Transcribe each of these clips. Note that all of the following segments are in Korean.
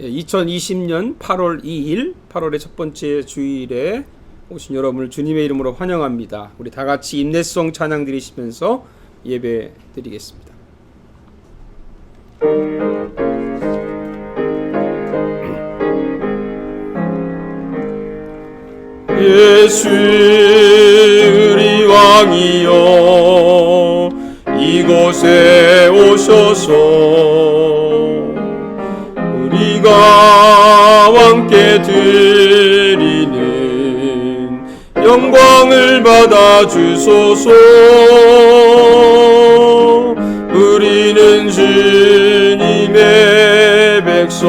2020년 8월 2일, 8월의 첫 번째 주일에 오신 여러분을 주님의 이름으로 환영합니다. 우리 다 같이 인내송 찬양 드리시면서 예배 드리겠습니다. 예수 우리 왕이여 이곳에 오셔서 우리가 왕께 드리는 영광을 받아 주소서. 우리는 주님의 백성,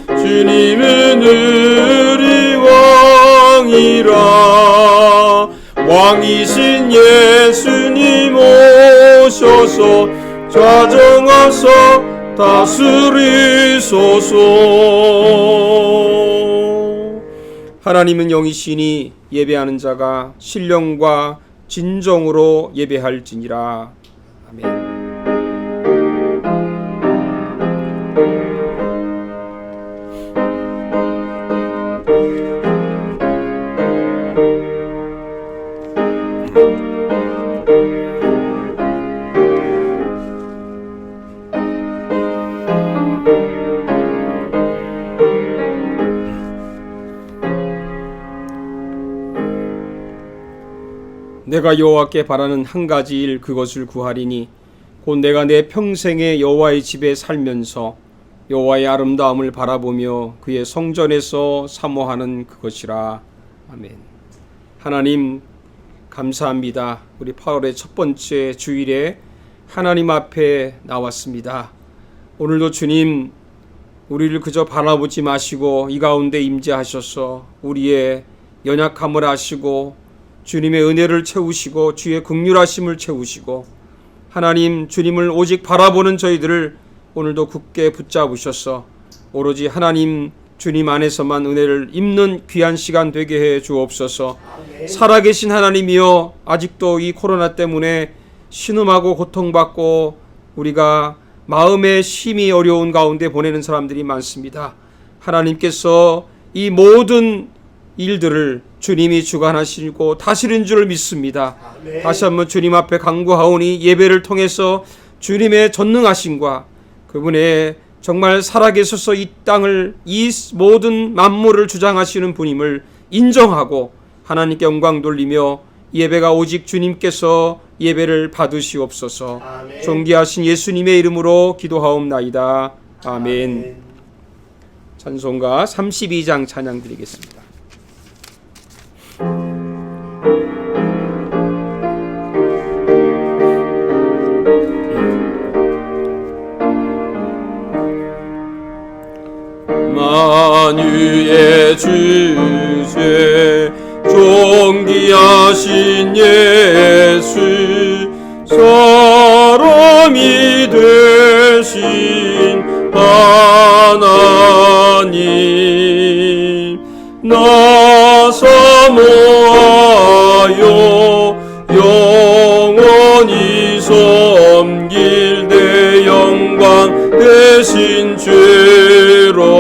주님은 우리 왕이라. 왕이신 예수님 오셔서 좌정하사 다스리소서. 하나님은 영이시니 예배하는 자가 신령과 진정으로 예배할지니라. 아멘. 내가 여호와께 바라는 한 가지 일 그것을 구하리니 곧 내가 내 평생에 여호와의 집에 살면서 여호와의 아름다움을 바라보며 그의 성전에서 사모하는 그것이라. 아멘. 하나님 감사합니다. 우리 8월의 첫 번째 주일에 하나님 앞에 나왔습니다. 오늘도 주님 우리를 그저 바라보지 마시고 이 가운데 임재하셔서 우리의 연약함을 아시고 주님의 은혜를 채우시고 주의 긍휼하심을 채우시고 하나님 주님을 오직 바라보는 저희들을 오늘도 굳게 붙잡으셔서 오로지 하나님 주님 안에서만 은혜를 입는 귀한 시간 되게 해 주옵소서. 살아계신 하나님이여 아직도 이 코로나 때문에 신음하고 고통받고 우리가 마음의 심히 어려운 가운데 보내는 사람들이 많습니다. 하나님께서 이 모든 일들을 주님이 주관하시고 다스리는 줄 믿습니다. 아멘. 다시 한번 주님 앞에 간구하오니 예배를 통해서 주님의 전능하심과 그분의 정말 살아계셔서 이 땅을 이 모든 만물을 주장하시는 분임을 인정하고 하나님께 영광 돌리며 예배가 오직 주님께서 예배를 받으시옵소서. 아멘. 존귀하신 예수님의 이름으로 기도하옵나이다. 아멘. 아멘. 찬송가 32장 찬양 드리겠습니다. 만유의 주제 존귀하신 예수 사람이 되신 하나님 나 사모하여 영원히 섬길 내 영광 되신 죄로다.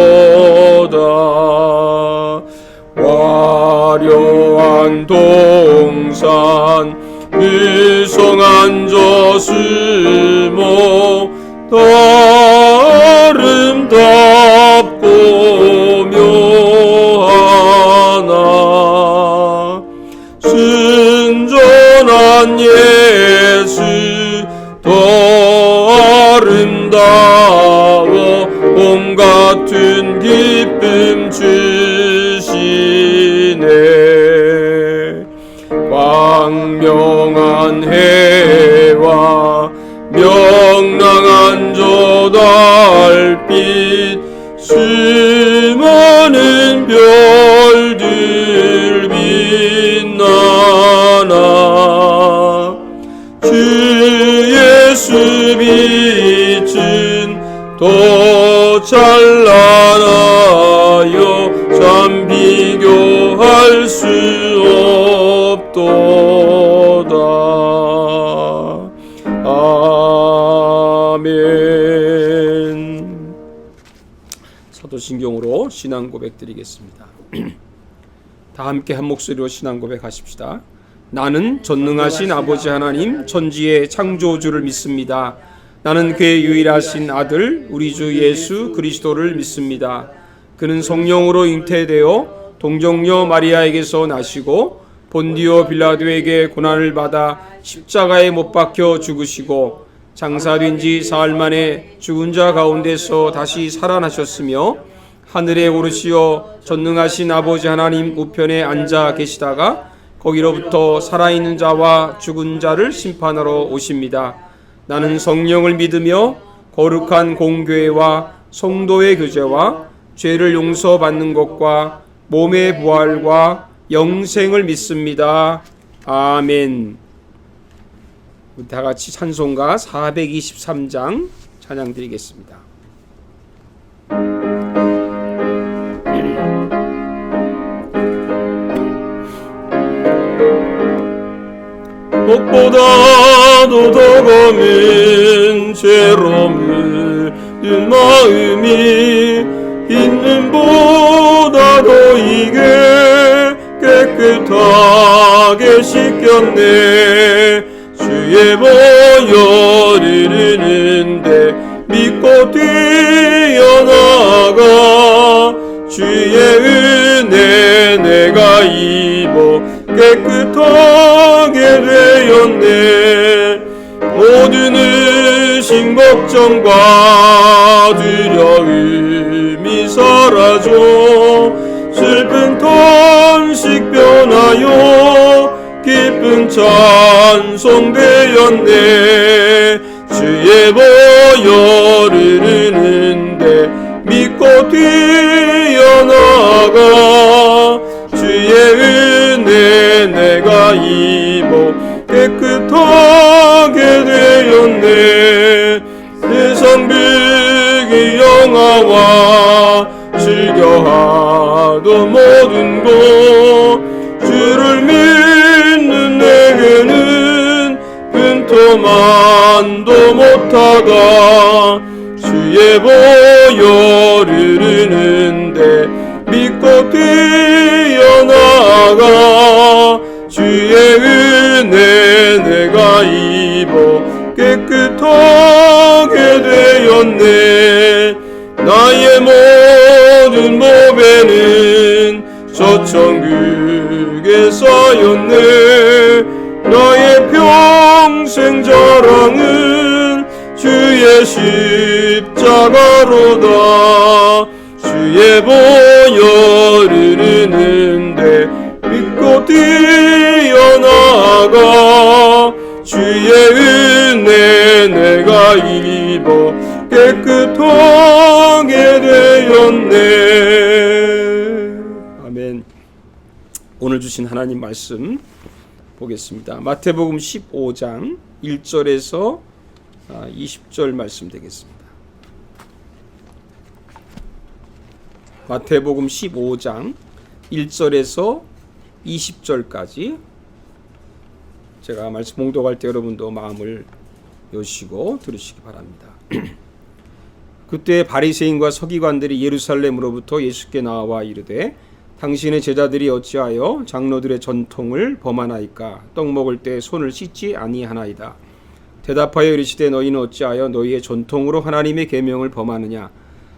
화려한 동산 유성한 저수목 아름답고 묘하나 순전한 예수 더 아름다워 봄 같은 기쁨 주시네. 광명한 해와 명랑한 저 달빛 수많은 별들 빛나나 주 예수 빛은 더 찬란하여 참 비교할 수 없도다. 아멘. 사도신경으로 신앙 고백 드리겠습니다. 다 함께 한 목소리로 신앙 고백하십시다. 나는 전능하신 아버지 하나님 천지의 창조주를 믿습니다. 나는 그의 유일하신 아들 우리 주 예수 그리스도를 믿습니다. 그는 성령으로 잉태되어 동정녀 마리아에게서 나시고 본디오 빌라도에게 고난을 받아 십자가에 못 박혀 죽으시고 장사된 지 사흘 만에 죽은 자 가운데서 다시 살아나셨으며 하늘에 오르시어 전능하신 아버지 하나님 우편에 앉아 계시다가 거기로부터 살아있는 자와 죽은 자를 심판하러 오십니다. 나는 성령을 믿으며 거룩한 공교회와 성도의 교제와 죄를 용서받는 것과 몸의 부활과 영생을 믿습니다. 아멘. 다 같이 찬송가 423장 찬양 드리겠습니다. 무엇보다도 더 검은 죄로물 든 마음이 있는 보다 더 이게 깨끗하게 씻겼네. 주의 보혈을 흐르는데 믿고 뛰어나가 주의 은혜 내가 입어 깨끗하게 되었네. 모든 의심 걱정과 두려움이 사라져 슬픈 탄식 변하여 기쁜 찬송 되었네. 주의 보혈을 흐르는데 믿고 뛰어나가 주의 은혜 내가 입어 깨끗하게 되었네. 세상 비기 영화와 즐겨하던 모든 것 주를 믿는 내게는 근토만도 못하다. 주의 보혈을 흐르는데 믿고 뛰어나가 주의 은혜 내가 입어 깨끗하게 되었네. 나의 모든 몸에는 저천국에 쌓였네. 나의 평생 자랑은 주의 십자가로다. 주의 보혈을 흐르는데 믿고 뛰어나가 주의 은혜 내가 입어 깨끗하게 되었네. 아멘. 오늘 주신 하나님 말씀 보겠습니다. 마태복음 15장 1절에서 20절 말씀 되겠습니다. 마태복음 15장 1절에서 20절까지 제가 말씀 봉독할 때 여러분도 마음을 여시고 들으시기 바랍니다. 그때 바리새인과 서기관들이 예루살렘으로부터 예수께 나와 이르되 당신의 제자들이 어찌하여 장로들의 전통을 범하나이까? 떡 먹을 때 손을 씻지 아니하나이다. 대답하여 이르시되 너희는 어찌하여 너희의 전통으로 하나님의 계명을 범하느냐?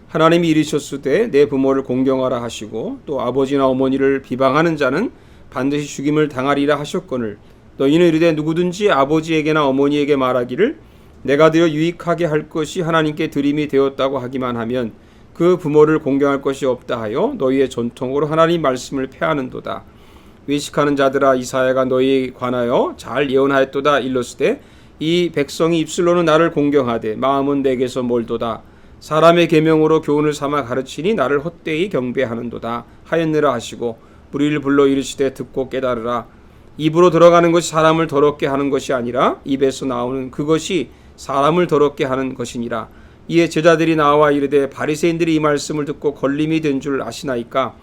하나님이 이르셨으되 내 부모를 공경하라 하시고 또 아버지나 어머니를 비방하는 자는 반드시 죽임을 당하리라 하셨거늘 너희는 이르되 누구든지 아버지에게나 어머니에게 말하기를 내가 되어 유익하게 할 것이 하나님께 드림이 되었다고 하기만 하면 그 부모를 공경할 것이 없다 하여 너희의 전통으로 하나님 말씀을 폐하는도다. 외식하는 자들아 이사야가 너희에 관하여 잘 예언하였도다. 일렀으되 이 백성이 입술로는 나를 공경하되 마음은 내게서 멀도다. 사람의 계명으로 교훈을 삼아 가르치니 나를 헛되이 경배하는도다 하였느라 하시고 무리를 불러 이르시되 듣고 깨달으라. 입으로 들어가는 것이 사람을 더럽게 하는 것이 아니라 입에서 나오는 그것이 사람을 더럽게 하는 것이니라. 이에 제자들이 나와 이르되 바리새인들이 이 말씀을 듣고 걸림이 된 줄 아시나이까?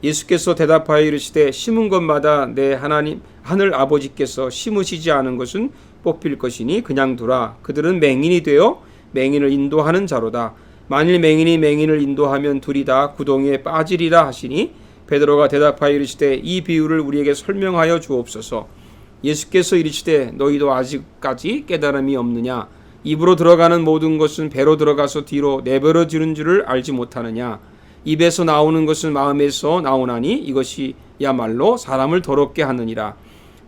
예수께서 대답하여 이르시되 심은 것마다 내 하나님 하늘 아버지께서 심으시지 않은 것은 뽑힐 것이니 그냥 두라. 그들은 맹인이 되어 맹인을 인도하는 자로다. 만일 맹인이 맹인을 인도하면 둘이 다 구덩이에 빠지리라 하시니 베드로가 대답하여 이르시되 이 비유를 우리에게 설명하여 주옵소서. 예수께서 이르시되 너희도 아직까지 깨달음이 없느냐? 입으로 들어가는 모든 것은 배로 들어가서 뒤로 내버려지는 줄을 알지 못하느냐? 입에서 나오는 것은 마음에서 나오나니 이것이야말로 사람을 더럽게 하느니라.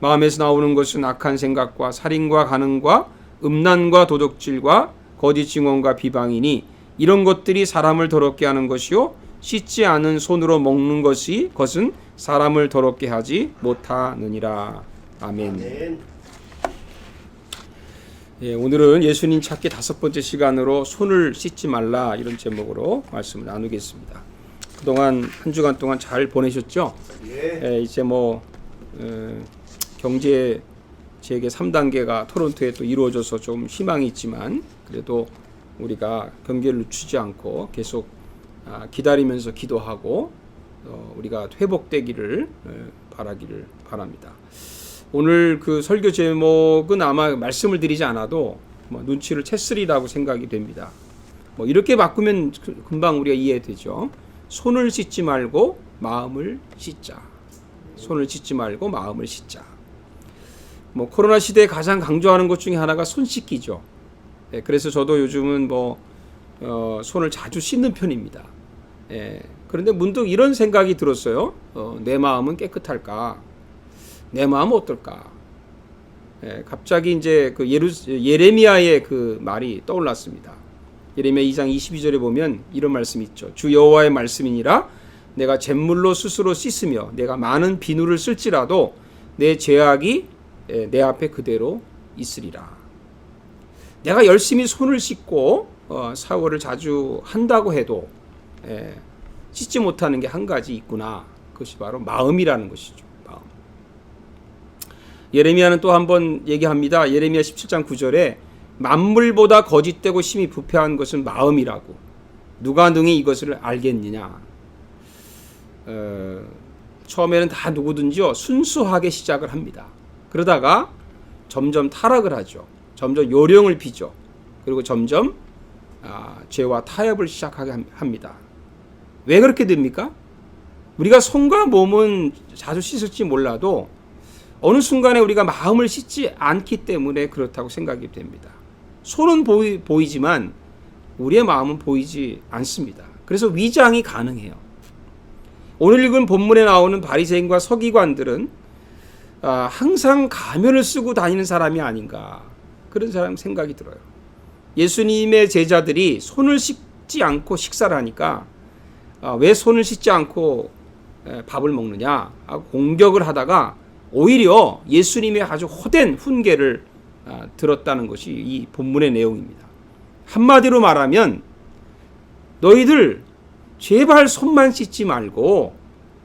마음에서 나오는 것은 악한 생각과 살인과 간음과 음란과 도둑질과 거짓 증언과 비방이니 이런 것들이 사람을 더럽게 하는 것이요 씻지 않은 손으로 먹는 것은 사람을 더럽게 하지 못하느니라. 아멘. 예, 오늘은 예수님 찾기 5번째 시간으로 손을 씻지 말라 이런 제목으로 말씀을 나누겠습니다. 그동안 한 주간 동안 잘 보내셨죠? 예, 이제 경제 재개 3단계가 토론토에 또 이루어져서 좀 희망이 있지만 그래도 우리가 경계를 늦추지 않고 계속 기다리면서 기도하고 우리가 회복되기를 바라기를 바랍니다. 오늘 그 설교 제목은 아마 말씀을 드리지 않아도 눈치를 챘으리라고 생각이 됩니다. 이렇게 바꾸면 금방 우리가 이해되죠. 손을 씻지 말고 마음을 씻자. 손을 씻지 말고 마음을 씻자. 코로나 시대에 가장 강조하는 것 중에 하나가 손 씻기죠. 예, 그래서 저도 요즘은 손을 자주 씻는 편입니다. 예, 그런데 문득 이런 생각이 들었어요. 내 마음은 깨끗할까? 내 마음은 어떨까? 예, 갑자기 이제 그 예레미야의 그 말이 떠올랐습니다. 예레미야 2장 22절에 보면 이런 말씀이 있죠. 주 여호와의 말씀이니라 내가 잿물로 스스로 씻으며 내가 많은 비누를 쓸지라도 내 죄악이 내 앞에 그대로 있으리라. 내가 열심히 손을 씻고 샤워를 자주 한다고 해도 씻지 못하는 게 한 가지 있구나. 그것이 바로 마음이라는 것이죠. 마음. 예레미야는 또 한 번 얘기합니다. 예레미야 17장 9절에 만물보다 거짓되고 심히 부패한 것은 마음이라고. 누가 능히 이것을 알겠느냐. 처음에는 다 누구든지요 순수하게 시작을 합니다. 그러다가 점점 타락을 하죠. 점점 요령을 피죠. 그리고 점점 죄와 타협을 시작하게 합니다. 왜 그렇게 됩니까? 우리가 손과 몸은 자주 씻을지 몰라도 어느 순간에 우리가 마음을 씻지 않기 때문에 그렇다고 생각이 됩니다. 손은 보이지만 우리의 마음은 보이지 않습니다. 그래서 위장이 가능해요. 오늘 읽은 본문에 나오는 바리새인과 서기관들은 항상 가면을 쓰고 다니는 사람이 아닌가 그런 사람 생각이 들어요. 예수님의 제자들이 손을 씻지 않고 식사를 하니까 왜 손을 씻지 않고 밥을 먹느냐 공격을 하다가 오히려 예수님의 아주 호된 훈계를 들었다는 것이 이 본문의 내용입니다. 한마디로 말하면 너희들 제발 손만 씻지 말고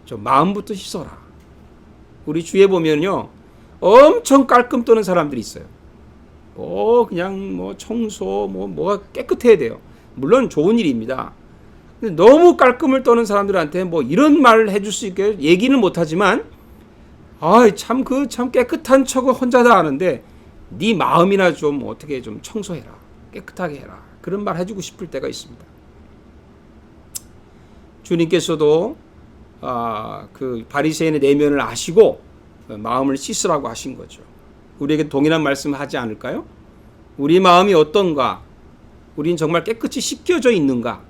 좀 마음부터 씻어라. 우리 주위에 보면요 엄청 깔끔 떠는 사람들이 있어요. 그냥 청소 뭐가 깨끗해야 돼요. 물론 좋은 일입니다. 근데 너무 깔끔을 떠는 사람들한테 이런 말을 해줄 수 있게 얘기는 못하지만 참 깨끗한 척은 혼자 다 아는데 네 마음이나 좀 어떻게 좀 청소해라. 깨끗하게 해라. 그런 말 해주고 싶을 때가 있습니다. 주님께서도 그 바리새인의 내면을 아시고 마음을 씻으라고 하신 거죠. 우리에게 동일한 말씀을 하지 않을까요? 우리 마음이 어떤가? 우린 정말 깨끗이 씻겨져 있는가?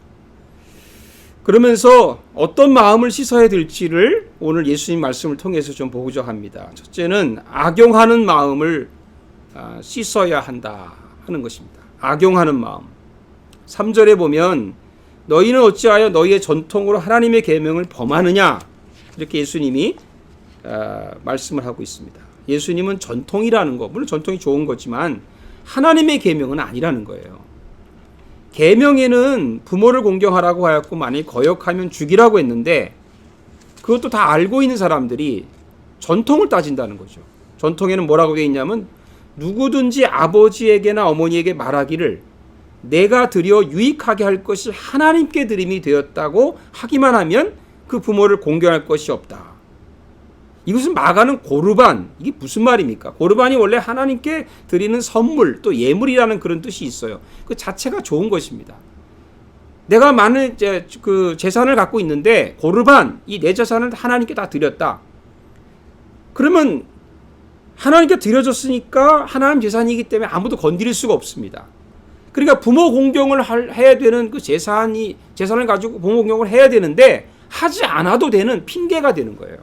그러면서 어떤 마음을 씻어야 될지를 오늘 예수님 말씀을 통해서 좀 보고자 합니다. 첫째는 악용하는 마음을 씻어야 한다 하는 것입니다. 악용하는 마음. 3절에 보면 너희는 어찌하여 너희의 전통으로 하나님의 계명을 범하느냐 이렇게 예수님이 말씀을 하고 있습니다. 예수님은 전통이라는 거 물론 전통이 좋은 거지만 하나님의 계명은 아니라는 거예요. 계명에는 부모를 공경하라고 하였고 만일 거역하면 죽이라고 했는데 그것도 다 알고 있는 사람들이 전통을 따진다는 거죠. 전통에는 뭐라고 되어 있냐면 누구든지 아버지에게나 어머니에게 말하기를 내가 드려 유익하게 할 것이 하나님께 드림이 되었다고 하기만 하면 그 부모를 공경할 것이 없다. 이것은 마가는 고르반, 이게 무슨 말입니까? 고르반이 원래 하나님께 드리는 선물, 또 예물이라는 그런 뜻이 있어요. 그 자체가 좋은 것입니다. 내가 많은 그 재산을 갖고 있는데 고르반 이 내 재산을 하나님께 다 드렸다. 그러면 하나님께 드려졌으니까 하나님 재산이기 때문에 아무도 건드릴 수가 없습니다. 그러니까 부모 공경을 해야 되는 그 재산을 가지고 부모 공경을 해야 되는데 하지 않아도 되는 핑계가 되는 거예요.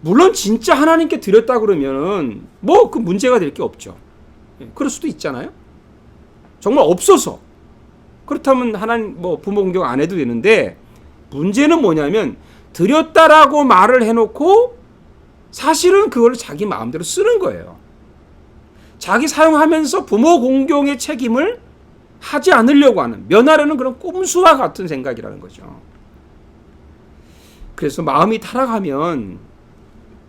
물론 진짜 하나님께 드렸다 그러면은 뭐 그 문제가 될 게 없죠. 그럴 수도 있잖아요. 정말 없어서 그렇다면 하나님 뭐 부모 공경 안 해도 되는데 문제는 뭐냐면 드렸다라고 말을 해놓고 사실은 그걸 자기 마음대로 쓰는 거예요. 자기 사용하면서 부모 공경의 책임을 하지 않으려고 하는 면하려는 그런 꼼수와 같은 생각이라는 거죠. 그래서 마음이 타락하면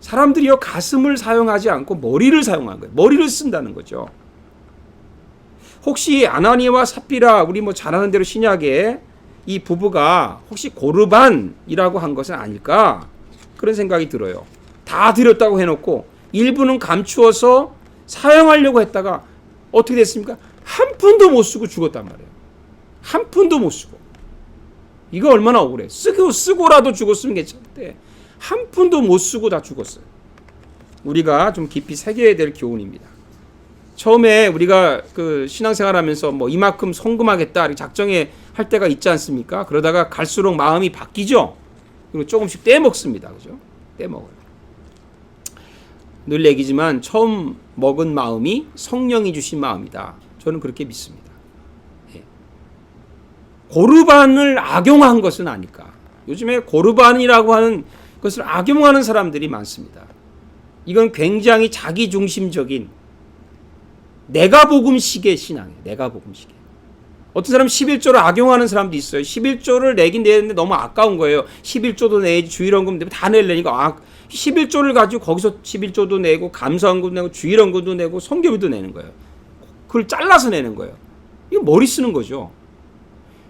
사람들이요 가슴을 사용하지 않고 머리를 사용하는 거예요. 머리를 쓴다는 거죠. 혹시 아나니아와 삽비라 우리 뭐 잘 아는 대로 신약에 이 부부가 혹시 고르반이라고 한 것은 아닐까 그런 생각이 들어요. 다 드렸다고 해놓고 일부는 감추어서 사용하려고 했다가 어떻게 됐습니까? 한 푼도 못 쓰고 죽었단 말이에요. 한 푼도 못 쓰고. 이거 얼마나 억울해. 쓰고라도 죽었으면 괜찮은데 한 푼도 못 쓰고 다 죽었어요. 우리가 좀 깊이 새겨야 될 교훈입니다. 처음에 우리가 그 신앙생활하면서 뭐 이만큼 헌금하겠다 작정해 할 때가 있지 않습니까? 그러다가 갈수록 마음이 바뀌죠. 그리고 조금씩 떼먹습니다. 그죠? 떼먹어요. 늘 얘기지만 처음 먹은 마음이 성령이 주신 마음이다. 저는 그렇게 믿습니다. 예. 고르반을 악용한 것은 아닐까. 요즘에 고르반이라고 하는 것을 악용하는 사람들이 많습니다. 이건 굉장히 자기중심적인 내가복음식의 신앙이에요. 내가복음식의. 어떤 사람 11조를 악용하는 사람도 있어요. 11조를 내긴 내는데 너무 아까운 거예요. 11조도 내야지 주일헌금 되면 다 내려니까 11조를 가지고 거기서 11조도 내고 감사헌금도 내고 주일헌금도 내고 성교비도 내는 거예요. 그걸 잘라서 내는 거예요. 이거 머리 쓰는 거죠.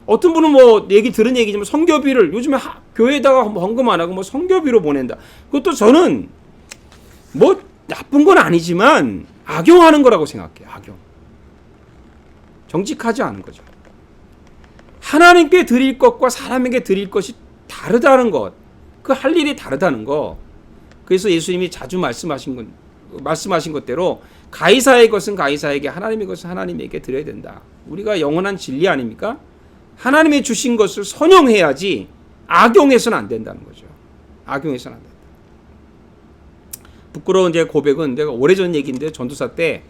어떤 분은 뭐 들은 얘기지만 성교비를 요즘에 교회에다가 헌금 안 하고 뭐 성교비로 보낸다. 그것도 저는 뭐 나쁜 건 아니지만 악용하는 거라고 생각해요. 악용. 정직하지 않은 거죠. 하나님께 드릴 것과 사람에게 드릴 것이 다르다는 것. 그 할 일이 다르다는 거. 그래서 예수님이 자주 말씀하신 것대로 가이사의 것은 가이사에게 하나님의 것은 하나님에게 드려야 된다. 우리가 영원한 진리 아닙니까? 하나님의 주신 것을 선용해야지 악용해서는 안 된다는 거죠. 악용해서는 안 된다. 부끄러운 제 고백은 내가 오래전 얘기인데 전도사 때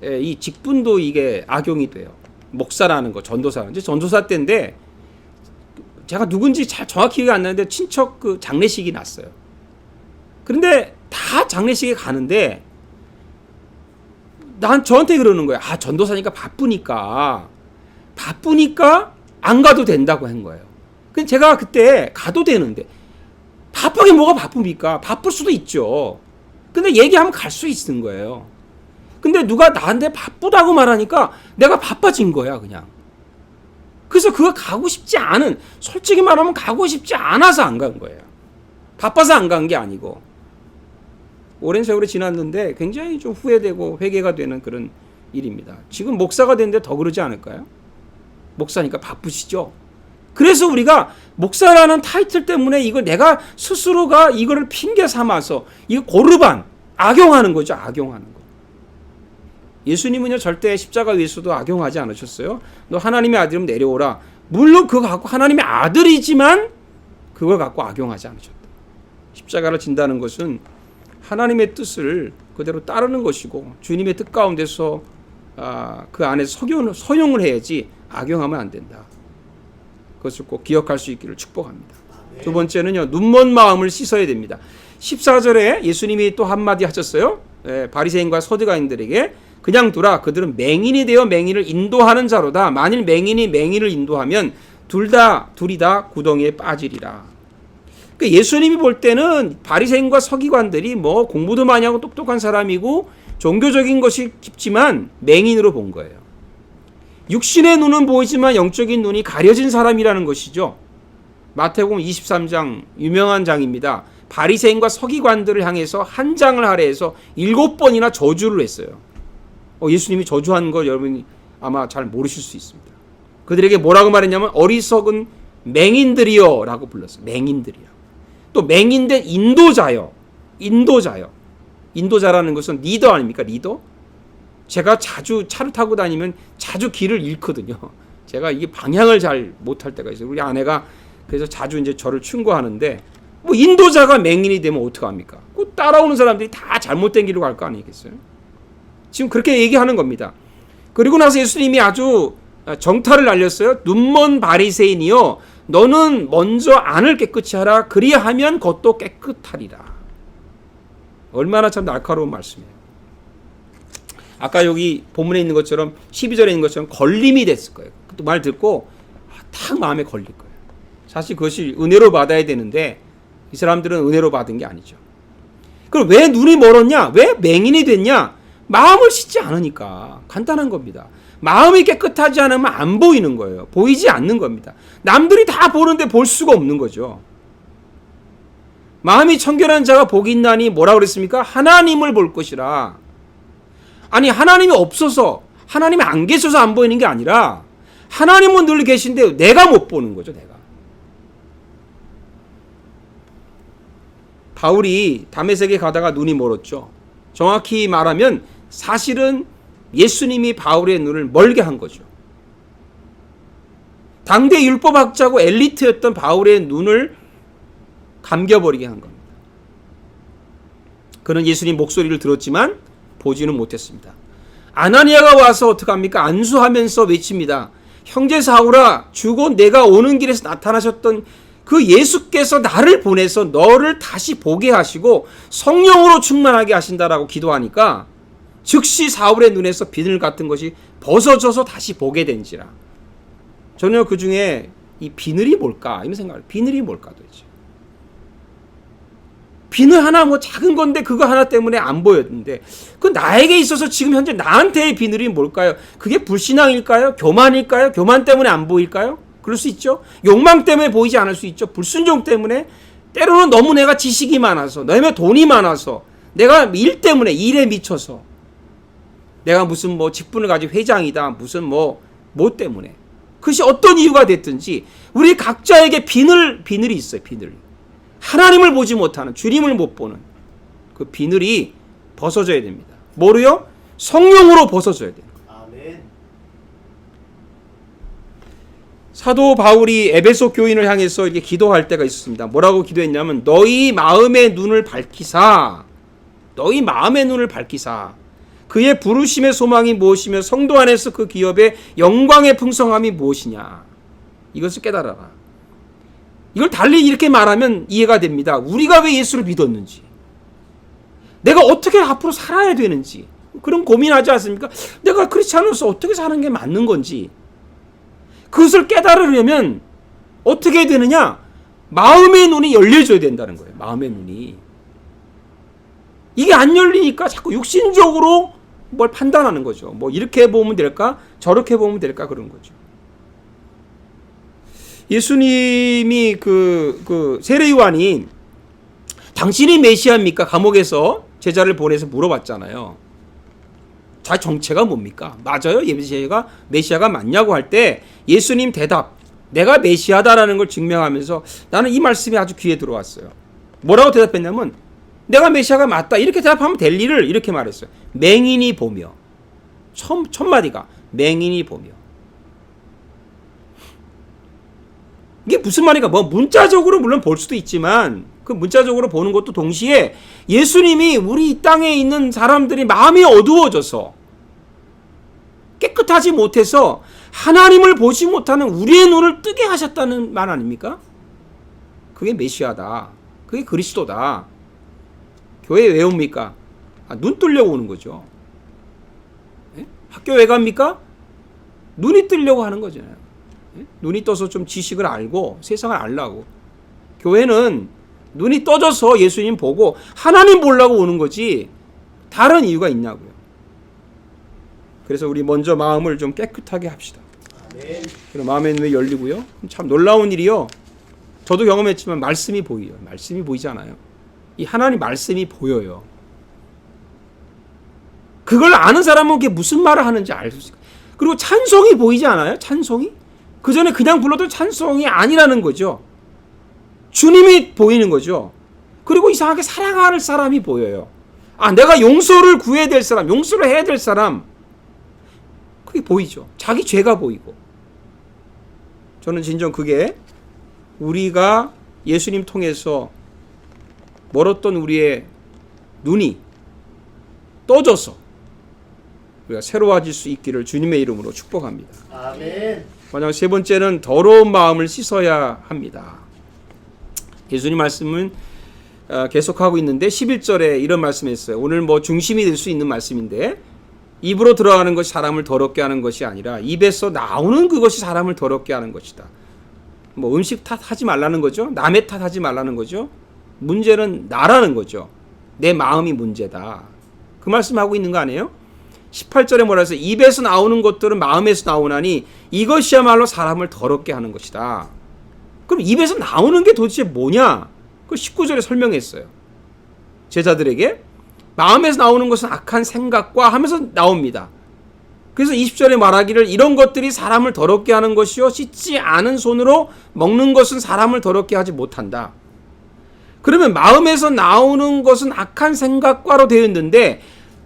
이 직분도 이게 악용이 돼요. 목사라는 거 전도사. 이제 전도사 때인데 제가 누군지 잘 정확히 기억이 안 나는데 친척 그 장례식이 났어요. 그런데 다 장례식에 가는데 저한테 그러는 거예요. 전도사니까 바쁘니까 안 가도 된다고 한 거예요. 근데 제가 그때 가도 되는데 바쁘게 뭐가 바쁩니까? 바쁠 수도 있죠. 근데 얘기하면 갈 수 있는 거예요. 근데 누가 나한테 바쁘다고 말하니까 내가 바빠진 거야 그냥. 그래서 그거 가고 싶지 않은, 솔직히 말하면 가고 싶지 않아서 안 간 거예요. 바빠서 안 간 게 아니고. 오랜 세월이 지났는데 굉장히 좀 후회되고 회개가 되는 그런 일입니다. 지금 목사가 됐는데 더 그러지 않을까요? 목사니까 바쁘시죠. 그래서 우리가 목사라는 타이틀 때문에 이거 내가 스스로가 이거를 핑계 삼아서 이거 고르반 악용하는 거죠. 악용하는 거. 예수님은요 절대 십자가 위에서도 악용하지 않으셨어요. 너 하나님의 아들이면 내려오라. 물론 그거 갖고 하나님의 아들이지만 그걸 갖고 악용하지 않으셨다. 십자가를 진다는 것은 하나님의 뜻을 그대로 따르는 것이고 주님의 뜻 가운데서 그 안에서 서용을 해야지 악용하면 안 된다. 그것을 꼭 기억할 수 있기를 축복합니다. 두 번째는요, 눈먼 마음을 씻어야 됩니다. 14절에 예수님이 또 한마디 하셨어요. 바리새인과 서두가인들에게 그냥 두라. 그들은 맹인이 되어 맹인을 인도하는 자로다. 만일 맹인이 맹인을 인도하면 둘이 다 구덩이에 빠지리라. 그러니까 예수님이 볼 때는 바리새인과 서기관들이 뭐 공부도 많이 하고 똑똑한 사람이고 종교적인 것이 깊지만 맹인으로 본 거예요. 육신의 눈은 보이지만 영적인 눈이 가려진 사람이라는 것이죠. 마태복음 23장 유명한 장입니다. 바리새인과 서기관들을 향해서 한 장을 할애해서 7번이나 저주를 했어요. 예수님이 저주한 걸 여러분이 아마 잘 모르실 수 있습니다. 그들에게 뭐라고 말했냐면 어리석은 맹인들이여 라고 불렀어요. 맹인들이요. 또 맹인된 인도자요. 인도자라는 것은 리더 아닙니까? 리더? 제가 자주 차를 타고 다니면 자주 길을 잃거든요. 제가 이게 방향을 잘 못할 때가 있어요. 우리 아내가 그래서 자주 이제 저를 충고하는데, 뭐 인도자가 맹인이 되면 어떡합니까? 그 따라오는 사람들이 다 잘못된 길로 갈 거 아니겠어요? 지금 그렇게 얘기하는 겁니다. 그리고 나서 예수님이 아주 정타를 날렸어요. 눈먼 바리새인이여, 너는 먼저 안을 깨끗이 하라. 그리하면 겉도 깨끗하리라. 얼마나 참 날카로운 말씀이에요. 아까 여기 본문에 있는 것처럼 12절에 있는 것처럼 걸림이 됐을 거예요. 그 말 듣고 딱 마음에 걸릴 거예요. 사실 그것이 은혜로 받아야 되는데 이 사람들은 은혜로 받은 게 아니죠. 그럼 왜 눈이 멀었냐? 왜 맹인이 됐냐? 마음을 씻지 않으니까. 간단한 겁니다. 마음이 깨끗하지 않으면 안 보이는 거예요. 보이지 않는 겁니다. 남들이 다 보는데 볼 수가 없는 거죠. 마음이 청결한 자가 복이 있나니 뭐라고 그랬습니까? 하나님을 볼 것이라. 아니, 하나님이 없어서, 하나님이 안 계셔서 안 보이는 게 아니라 하나님은 늘 계신데 내가 못 보는 거죠. 내가. 바울이 다메섹에 가다가 눈이 멀었죠. 정확히 말하면 사실은 예수님이 바울의 눈을 멀게 한 거죠. 당대 율법학자고 엘리트였던 바울의 눈을 감겨버리게 한 겁니다. 그는 예수님 목소리를 들었지만 보지는 못했습니다. 아나니아가 와서 어떡합니까? 안수하면서 외칩니다. 형제 사울아, 주고 내가 오는 길에서 나타나셨던 그 예수께서 나를 보내서 너를 다시 보게 하시고 성령으로 충만하게 하신다라고 기도하니까 즉시 사울의 눈에서 비늘 같은 것이 벗어져서 다시 보게 된지라. 저는 그 중에 이 비늘이 뭘까? 이런 생각을. 비늘이 뭘까 도대체? 비늘 하나 뭐 작은 건데 그거 하나 때문에 안 보였는데 그 나에게 있어서 지금 현재 나한테의 비늘이 뭘까요? 그게 불신앙일까요? 교만일까요? 교만 때문에 안 보일까요? 그럴 수 있죠. 욕망 때문에 보이지 않을 수 있죠. 불순종 때문에, 때로는 너무 내가 지식이 많아서, 내가 돈이 많아서, 내가 일 때문에, 일에 미쳐서, 내가 무슨 뭐 직분을 가진 회장이다, 무슨 뭐 때문에, 그것이 어떤 이유가 됐든지 우리 각자에게 비늘이 있어요. 비늘. 하나님을 보지 못하는, 주님을 못 보는 그 비늘이 벗어져야 됩니다. 뭐로요? 성령으로 벗어져야 돼요. 아멘. 사도 바울이 에베소 교인을 향해서 이렇게 기도할 때가 있었습니다. 뭐라고 기도했냐면 너희 마음의 눈을 밝히사, 너희 마음의 눈을 밝히사, 그의 부르심의 소망이 무엇이며 성도 안에서 그 기업의 영광의 풍성함이 무엇이냐, 이것을 깨달아라. 이걸 달리 이렇게 말하면 이해가 됩니다. 우리가 왜 예수를 믿었는지, 내가 어떻게 앞으로 살아야 되는지, 그런 고민하지 않습니까? 내가 크리스찬으로서 어떻게 사는 게 맞는 건지, 그것을 깨달으려면 어떻게 되느냐? 마음의 눈이 열려져야 된다는 거예요. 마음의 눈이. 이게 안 열리니까 자꾸 육신적으로 뭘 판단하는 거죠. 뭐 이렇게 보면 될까? 저렇게 보면 될까? 그런 거죠. 예수님이 그 세례요한이 당신이 메시아입니까? 감옥에서 제자를 보내서 물어봤잖아요. 자, 정체가 뭡니까? 맞아요? 메시아가 맞냐고 할 때 예수님 대답, 내가 메시아다라는 걸 증명하면서 나는 이 말씀이 아주 귀에 들어왔어요. 뭐라고 대답했냐면 내가 메시아가 맞다 이렇게 대답하면 될 일을 이렇게 말했어요. 맹인이 보며. 첫 마디가 맹인이 보며. 이게 무슨 말인가? 뭐 문자적으로 물론 볼 수도 있지만 그 문자적으로 보는 것도 동시에 예수님이 우리 이 땅에 있는 사람들이 마음이 어두워져서 깨끗하지 못해서 하나님을 보지 못하는 우리의 눈을 뜨게 하셨다는 말 아닙니까? 그게 메시아다. 그게 그리스도다. 교회 왜 옵니까? 눈 뜨려고 오는 거죠. 네? 학교 왜 갑니까? 눈이 뜨려고 하는 거잖아요. 네? 눈이 떠서 좀 지식을 알고 세상을 알라고. 교회는 눈이 떠져서 예수님 보고 하나님 보려고 오는 거지 다른 이유가 있냐고요. 그래서 우리 먼저 마음을 좀 깨끗하게 합시다. 아멘. 그럼 마음의 눈이 열리고요. 참 놀라운 일이요. 저도 경험했지만 말씀이 보여요. 말씀이 보이지 않아요. 이 하나님 말씀이 보여요. 그걸 아는 사람은 그게 무슨 말을 하는지 알 수 있어요. 그리고 찬송이 보이지 않아요? 찬송이? 그 전에 그냥 불러도 찬송이 아니라는 거죠. 주님이 보이는 거죠. 그리고 이상하게 사랑할 사람이 보여요. 아, 내가 용서를 구해야 될 사람, 용서를 해야 될 사람, 그게 보이죠. 자기 죄가 보이고. 저는 진정 그게 우리가 예수님 통해서 멀었던 우리의 눈이 떠져서 우리가 새로워질 수 있기를 주님의 이름으로 축복합니다. 아멘. 마지막 세 번째는 더러운 마음을 씻어야 합니다. 예수님 말씀은 계속하고 있는데 11절에 이런 말씀했어요. 오늘 뭐 중심이 될 수 있는 말씀인데, 입으로 들어가는 것이 사람을 더럽게 하는 것이 아니라 입에서 나오는 그것이 사람을 더럽게 하는 것이다. 뭐 음식 탓하지 말라는 거죠. 남의 탓하지 말라는 거죠. 문제는 나라는 거죠. 내 마음이 문제다. 그 말씀하고 있는 거 아니에요? 18절에 뭐라 해서 입에서 나오는 것들은 마음에서 나오나니 이것이야말로 사람을 더럽게 하는 것이다. 그럼 입에서 나오는 게 도대체 뭐냐? 그 19절에 설명했어요. 제자들에게 마음에서 나오는 것은 악한 생각과 하면서 나옵니다. 그래서 20절에 말하기를 이런 것들이 사람을 더럽게 하는 것이요 씻지 않은 손으로 먹는 것은 사람을 더럽게 하지 못한다. 그러면 마음에서 나오는 것은 악한 생각과로 되어 있는데,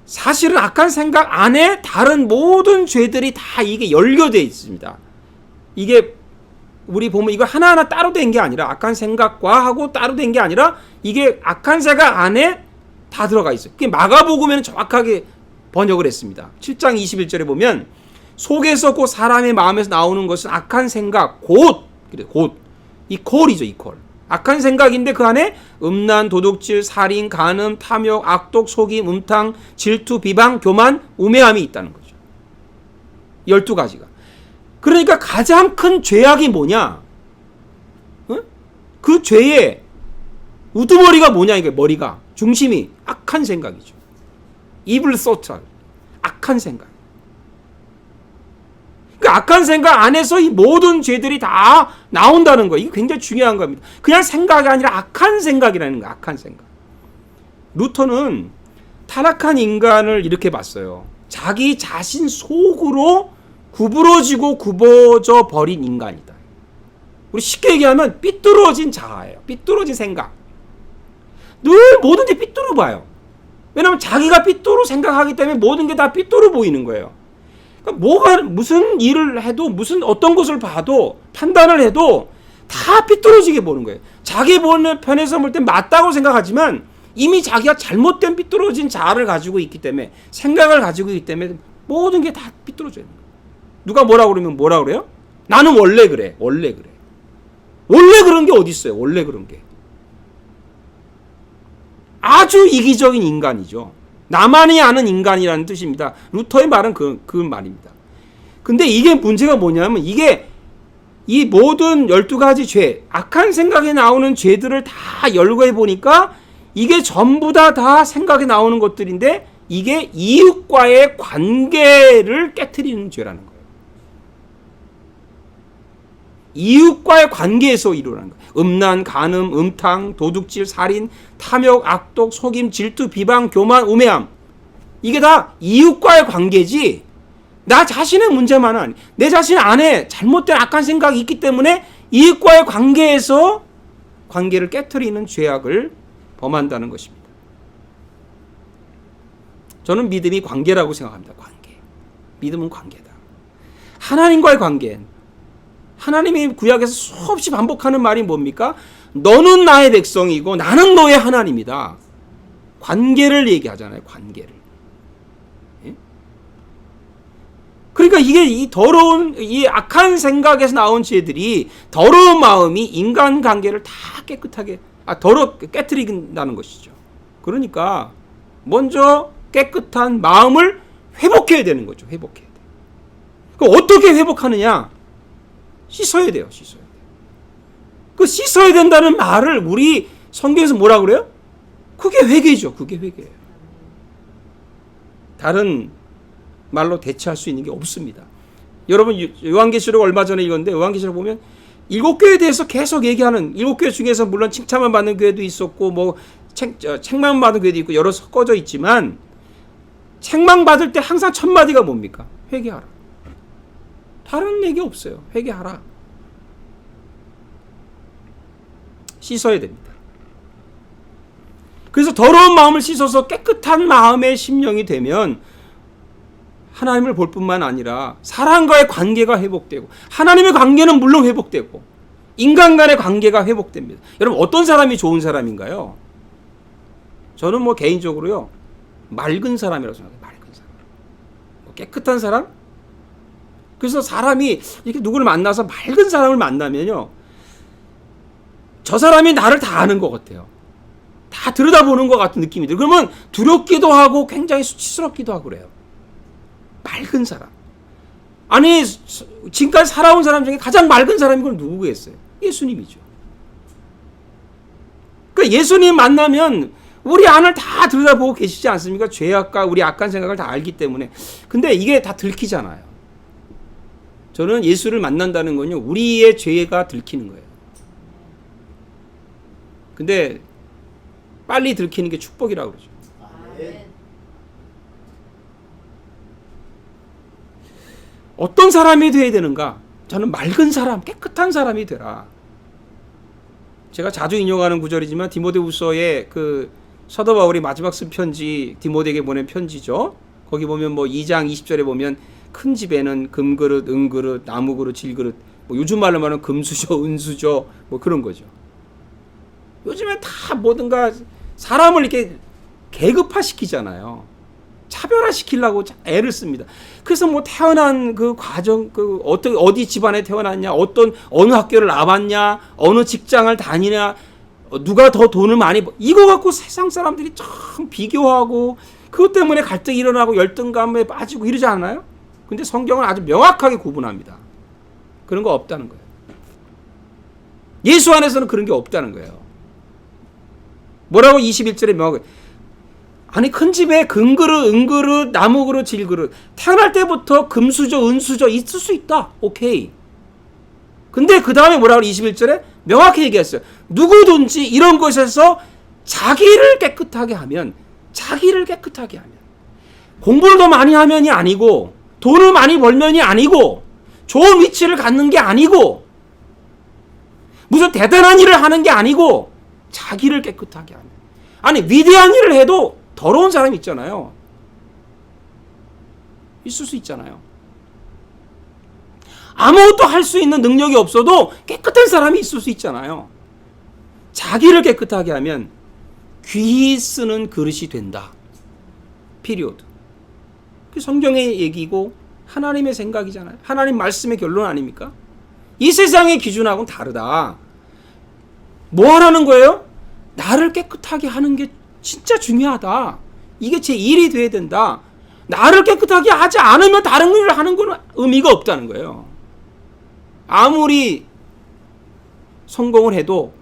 사실은 악한 생각 안에 다른 모든 죄들이 다 이게 열려되어 있습니다. 이게 우리 보면 이거 하나하나 따로 된 게 아니라, 악한 생각과 하고 따로 된 게 아니라 이게 악한 생각 안에 다 들어가 있어요. 그게 마가복음에는 정확하게 번역을 했습니다. 7장 21절에 보면 속에서 곧 사람의 마음에서 나오는 것은 악한 생각 곧 이 콜이죠. 이 콜. 악한 생각인데 그 안에 음란, 도둑질, 살인, 간음, 탐욕, 악독, 속임, 음탕, 질투, 비방, 교만, 우매함이 있다는 거죠. 12가지가. 그러니까 가장 큰 죄악이 뭐냐? 그 죄의 우두머리가 뭐냐? 이게 머리가 중심이 악한 생각이죠. evil thought, 악한 생각. 그 악한 생각 안에서 이 모든 죄들이 다 나온다는 거예요. 이게 굉장히 중요한 겁니다. 그냥 생각이 아니라 악한 생각이라는 거예요. 악한 생각. 루터는 타락한 인간을 이렇게 봤어요. 자기 자신 속으로 구부러지고 굽어져 버린 인간이다. 우리 쉽게 얘기하면 삐뚤어진 자아예요. 삐뚤어진 생각. 늘 모든 게 삐뚤어 봐요. 왜냐하면 자기가 삐뚤어 생각하기 때문에 모든 게 다 삐뚤어 보이는 거예요. 그러니까 무슨 일을 해도, 무슨 어떤 것을 봐도, 판단을 해도 다 삐뚤어지게 보는 거예요. 자기 보는 편에서 볼 때 맞다고 생각하지만 이미 자기가 잘못된 삐뚤어진 자아를 가지고 있기 때문에, 생각을 가지고 있기 때문에 모든 게 다 삐뚤어져요. 누가 뭐라고 그러면 뭐라 그래요? 나는 원래 그래. 원래 그래. 원래 그런 게 어디 있어요? 원래 그런 게. 아주 이기적인 인간이죠. 나만이 아는 인간이라는 뜻입니다. 루터의 말은 그 말입니다. 근데 이게 문제가 뭐냐면, 이게 이 모든 12가지 죄, 악한 생각에 나오는 죄들을 다 열거해 보니까 이게 전부 다 생각에 나오는 것들인데, 이게 이웃과의 관계를 깨트리는 죄라는 거예요. 이웃과의 관계에서 일어나는 거예요. 음란, 간음, 음탕, 도둑질, 살인, 탐욕, 악독, 속임, 질투, 비방, 교만, 우매함. 이게 다 이웃과의 관계지 나 자신의 문제만은 아니. 내 자신 안에 잘못된 악한 생각이 있기 때문에 이웃과의 관계에서 관계를 깨트리는 죄악을 범한다는 것입니다. 저는 믿음이 관계라고 생각합니다. 관계. 믿음은 관계다. 하나님과의 관계. 하나님이 구약에서 수없이 반복하는 말이 뭡니까? 너는 나의 백성이고 나는 너의 하나님이다. 관계를 얘기하잖아요. 관계를. 예? 그러니까 이게 이 더러운, 이 악한 생각에서 나온 죄들이, 더러운 마음이 인간관계를 다 깨끗하게, 깨트린다는 것이죠. 그러니까 먼저 깨끗한 마음을 회복해야 되는 거죠. 회복해야 돼. 그럼 어떻게 회복하느냐? 씻어야 돼요. 씻어야 돼요. 그 씻어야 된다는 말을 우리 성경에서 뭐라 그래요? 그게 회개죠. 그게 회개예요. 다른 말로 대체할 수 있는 게 없습니다. 여러분 요한계시록 얼마 전에 읽었는데, 요한계시록 보면 7교회에 대해서 계속 얘기하는, 7교회 중에서 물론 칭찬만 받는 교회도 있었고 뭐 책망 받는 교회도 있고 여러 섞어져 있지만, 책망 받을 때 항상 첫 마디가 뭡니까? 회개하라. 다른 얘기 없어요. 회개하라. 씻어야 됩니다. 그래서 더러운 마음을 씻어서 깨끗한 마음의 심령이 되면 하나님을 볼 뿐만 아니라 사람과의 관계가 회복되고, 하나님의 관계는 물론 회복되고 인간 간의 관계가 회복됩니다. 여러분, 어떤 사람이 좋은 사람인가요? 저는 뭐 개인적으로요, 맑은 사람이라고 생각해요. 맑은 사람, 깨끗한 사람. 그래서 사람이 이렇게 누구를 만나서 맑은 사람을 만나면요, 저 사람이 나를 다 아는 것 같아요. 다 들여다보는 것 같은 느낌이 들어요. 그러면 두렵기도 하고 굉장히 수치스럽기도 하고 그래요. 맑은 사람. 아니, 지금까지 살아온 사람 중에 가장 맑은 사람이 그럼 누구겠어요? 예수님이죠. 그러니까 예수님 만나면 우리 안을 다 들여다보고 계시지 않습니까? 죄악과 우리 악한 생각을 다 알기 때문에. 근데 이게 다 들키잖아요. 저는 예수를 만난다는 건요, 우리의 죄가 들키는 거예요. 근데 빨리 들키는 게 축복이라고 그러죠. 어떤 사람이 되어야 되는가? 저는 맑은 사람, 깨끗한 사람이 되라. 제가 자주 인용하는 구절이지만 디모데후서의 그 사도 바울이 마지막 쓴 편지, 디모데에게 보낸 편지죠. 거기 보면 뭐 2장 20절에 보면 큰 집에는 금그릇, 은그릇, 나무그릇, 질그릇, 뭐 요즘 말로 말하면 금수저, 은수저, 뭐 그런 거죠. 요즘에 다 뭐든가 사람을 이렇게 계급화시키잖아요. 차별화시키려고 애를 씁니다. 그래서 뭐 태어난 그 과정, 그 어디 집안에 태어났냐, 어느 학교를 나왔냐, 어느 직장을 다니냐, 누가 더 돈을 많이 이거 갖고 세상 사람들이 참 비교하고 그것 때문에 갈등이 일어나고 열등감에 빠지고 이러지 않아요? 근데 성경은 아주 명확하게 구분합니다. 그런 거 없다는 거예요. 예수 안에서는 그런 게 없다는 거예요. 뭐라고 21절에 명확하게, 아니 큰 집에 금그릇, 은그릇, 나무그릇, 질그릇, 태어날 때부터 금수저, 은수저 있을 수 있다. 오케이. 근데 그 다음에 뭐라고 21절에 명확히 얘기했어요. 누구든지 이런 것에서 자기를 깨끗하게 하면, 자기를 깨끗하게 하면, 공부를 더 많이 하면이 아니고, 돈을 많이 벌면이 아니고, 좋은 위치를 갖는 게 아니고, 무슨 대단한 일을 하는 게 아니고, 자기를 깨끗하게 하면. 아니, 위대한 일을 해도 더러운 사람이 있잖아요. 있을 수 있잖아요. 아무것도 할 수 있는 능력이 없어도 깨끗한 사람이 있을 수 있잖아요. 자기를 깨끗하게 하면 귀히 쓰는 그릇이 된다. 피리오드. 그게 성경의 얘기고 하나님의 생각이잖아요. 하나님 말씀의 결론 아닙니까? 이 세상의 기준하고는 다르다. 뭐 하라는 거예요? 나를 깨끗하게 하는 게 진짜 중요하다. 이게 제 일이 돼야 된다. 나를 깨끗하게 하지 않으면 다른 일을 하는 건 의미가 없다는 거예요. 아무리 성공을 해도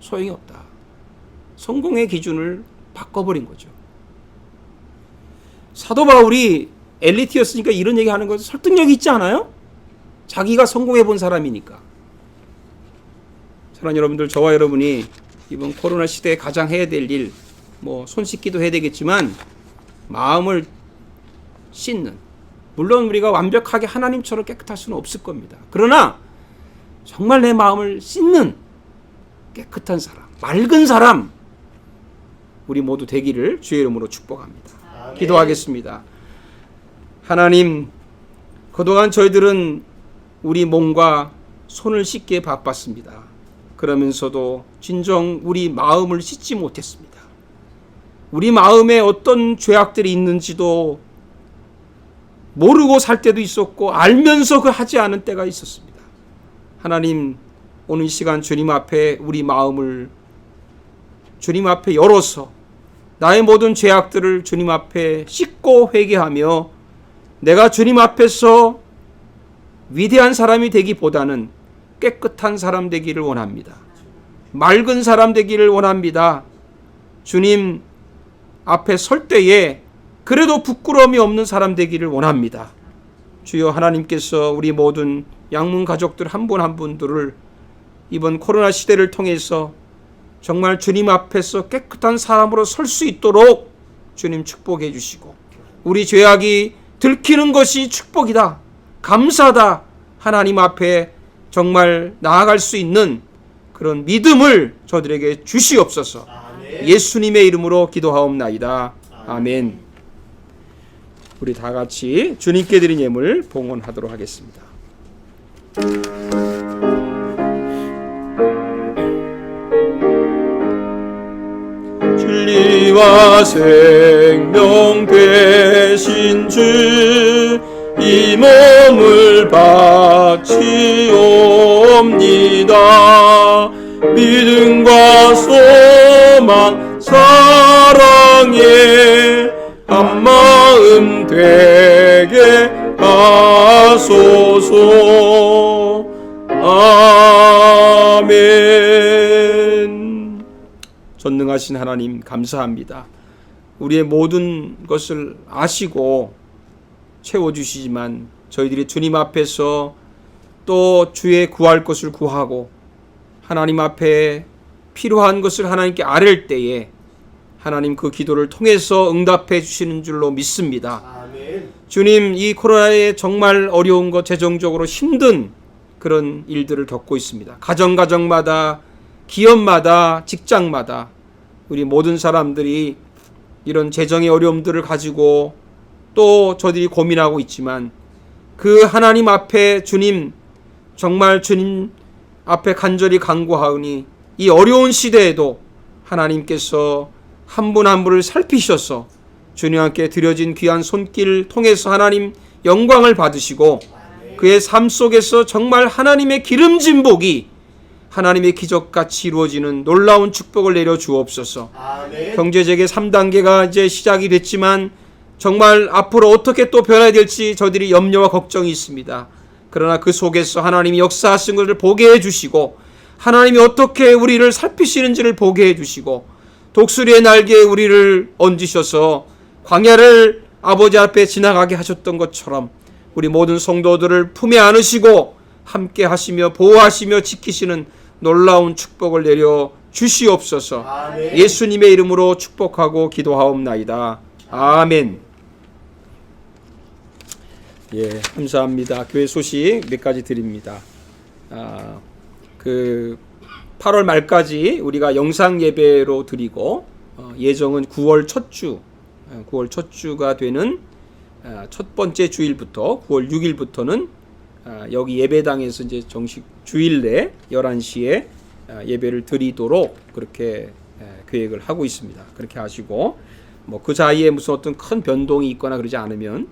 소용이 없다. 성공의 기준을 바꿔버린 거죠. 사도 바울이 엘리트였으니까 이런 얘기 하는 건 설득력이 있지 않아요? 자기가 성공해 본 사람이니까. 사랑하는 여러분들, 저와 여러분이 이번 코로나 시대에 가장 해야 될 일, 뭐 손 씻기도 해야 되겠지만 마음을 씻는, 물론 우리가 완벽하게 하나님처럼 깨끗할 수는 없을 겁니다. 그러나 정말 내 마음을 씻는 깨끗한 사람, 맑은 사람, 우리 모두 되기를 주의 이름으로 축복합니다. 아멘. 기도하겠습니다. 하나님, 그동안 저희들은 우리 몸과 손을 씻기에 바빴습니다. 그러면서도 진정 우리 마음을 씻지 못했습니다. 우리 마음에 어떤 죄악들이 있는지도 모르고 살 때도 있었고 알면서 그 하지 않은 때가 있었습니다. 하나님, 오늘 이 시간 주님 앞에 우리 마음을 주님 앞에 열어서 나의 모든 죄악들을 주님 앞에 씻고 회개하며 내가 주님 앞에서 위대한 사람이 되기보다는 깨끗한 사람 되기를 원합니다. 맑은 사람 되기를 원합니다. 주님 앞에 설 때에 그래도 부끄러움이 없는 사람 되기를 원합니다. 주여, 하나님께서 우리 모든 양문 가족들 한 분 한 분들을 이번 코로나 시대를 통해서 정말 주님 앞에서 깨끗한 사람으로 설 수 있도록 주님 축복해 주시고, 우리 죄악이 들키는 것이 축복이다, 감사다, 하나님 앞에 정말 나아갈 수 있는 그런 믿음을 저들에게 주시옵소서. 예수님의 이름으로 기도하옵나이다. 아멘. 우리 다 같이 주님께 드린 예물 봉헌하도록 하겠습니다. 진리와 생명 되신 주, 이 몸을 바치옵니다. 믿음과 소망 사랑에 한마음 되게 하소서. 아멘. 전능하신 하나님 감사합니다. 우리의 모든 것을 아시고 채워주시지만 저희들이 주님 앞에서 또 주의 구할 것을 구하고 하나님 앞에 필요한 것을 하나님께 아뢰을 때에 하나님 그 기도를 통해서 응답해 주시는 줄로 믿습니다. 아멘. 주님, 이 코로나에 정말 어려운 것, 재정적으로 힘든 그런 일들을 겪고 있습니다. 가정마다, 기업마다, 직장마다 우리 모든 사람들이 이런 재정의 어려움들을 가지고 또 저들이 고민하고 있지만 그 하나님 앞에 주님, 정말 주님 앞에 간절히 간구하오니 이 어려운 시대에도 하나님께서 한 분 한 분을 살피셔서 주님께 드려진 귀한 손길 통해서 하나님 영광을 받으시고 그의 삶 속에서 정말 하나님의 기름진 복이 하나님의 기적같이 이루어지는 놀라운 축복을 내려 주옵소서. 경제적인 3단계가 이제 시작이 됐지만 정말 앞으로 어떻게 또 변해야 될지 저들이 염려와 걱정이 있습니다. 그러나 그 속에서 하나님이 역사하신 것을 보게 해주시고 하나님이 어떻게 우리를 살피시는지를 보게 해주시고 독수리의 날개에 우리를 얹으셔서 광야를 아버지 앞에 지나가게 하셨던 것처럼 우리 모든 성도들을 품에 안으시고 함께 하시며 보호하시며 지키시는 놀라운 축복을 내려 주시옵소서. 아멘. 예수님의 이름으로 축복하고 기도하옵나이다. 아멘. 예, 감사합니다. 교회 소식 몇 가지 드립니다. 8월 말까지 우리가 영상 예배로 드리고 예정은 9월 첫 주가 되는 첫 번째 주일부터 9월 6일부터는 여기 예배당에서 이제 정식 주일 내 11시에 예배를 드리도록 그렇게 계획을 하고 있습니다. 그렇게 하시고 뭐 그 사이에 무슨 어떤 큰 변동이 있거나 그러지 않으면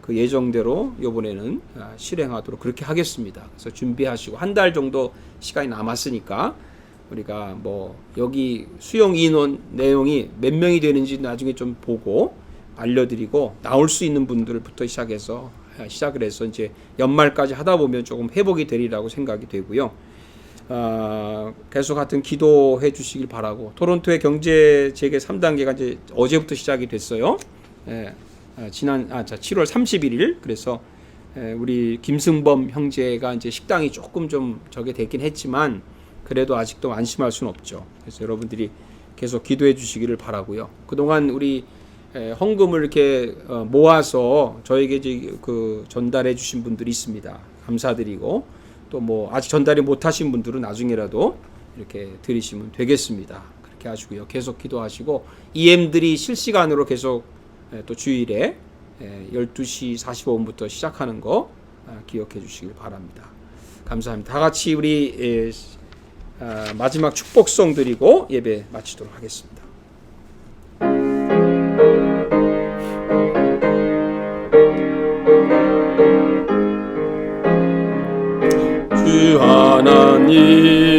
그 예정대로 이번에는 실행하도록 그렇게 하겠습니다. 그래서 준비하시고 한 달 정도 시간이 남았으니까 우리가 뭐 여기 수용 인원 내용이 몇 명이 되는지 나중에 좀 보고 알려드리고 나올 수 있는 분들부터 시작을 해서 이제 연말까지 하다 보면 조금 회복이 되리라고 생각이 되고요. 계속 같은 기도해 주시길 바라고. 토론토의 경제 재개 3단계가 이제 어제부터 시작이 됐어요. 지난 7월 31일 그래서 우리 김승범 형제가 이제 식당이 조금 좀 저게 되긴 했지만 그래도 아직도 안심할 수는 없죠. 그래서 여러분들이 계속 기도해 주시기를 바라고요. 그동안 우리 헌금을 이렇게 모아서 저에게 이제 그 전달해 주신 분들이 있습니다. 감사드리고 또 뭐 아직 전달이 못하신 분들은 나중에라도 이렇게 드리시면 되겠습니다. 그렇게 하시고요. 계속 기도하시고 EM들이 실시간으로 계속 또 주일에 12시 45분부터 시작하는 거 기억해 주시길 바랍니다. 감사합니다. 다 같이 우리 마지막 축복송 드리고 예배 마치도록 하겠습니다. 주 하나님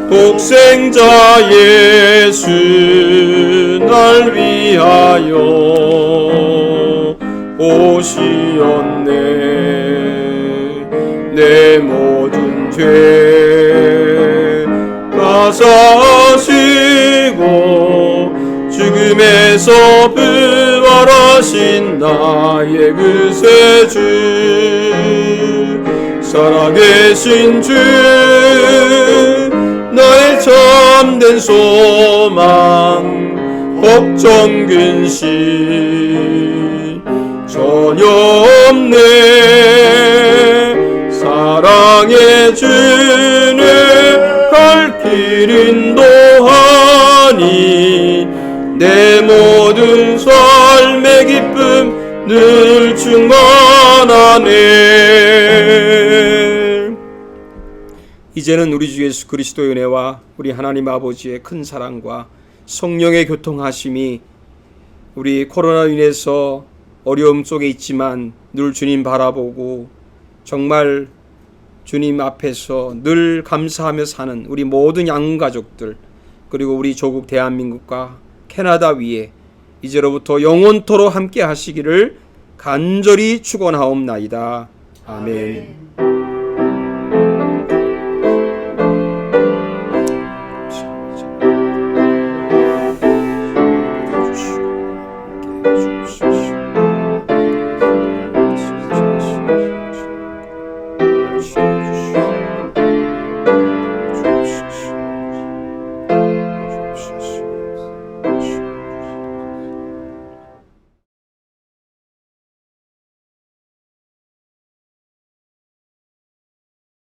독생자 예수 날 위하여 오시었네. 내 모든 죄 다 사시고 죽음에서 부활하신 나의 구세주 살아계신 주 나의 참된 소망 걱정 근심 전혀 없네. 사랑해 주는 늘 인도하니 내 모든 삶의 기쁨 늘 충만하네. 이제는 우리 주 예수 그리스도의 은혜와 우리 하나님 아버지의 큰 사랑과 성령의 교통하심이 우리 코로나로 인해서 어려움 속에 있지만 늘 주님 바라보고 정말 주님 앞에서 늘 감사하며 사는 우리 모든 양가족들, 그리고 우리 조국 대한민국과 캐나다 위에 이제로부터 영원토록 함께 하시기를 간절히 축원하옵나이다. 아멘.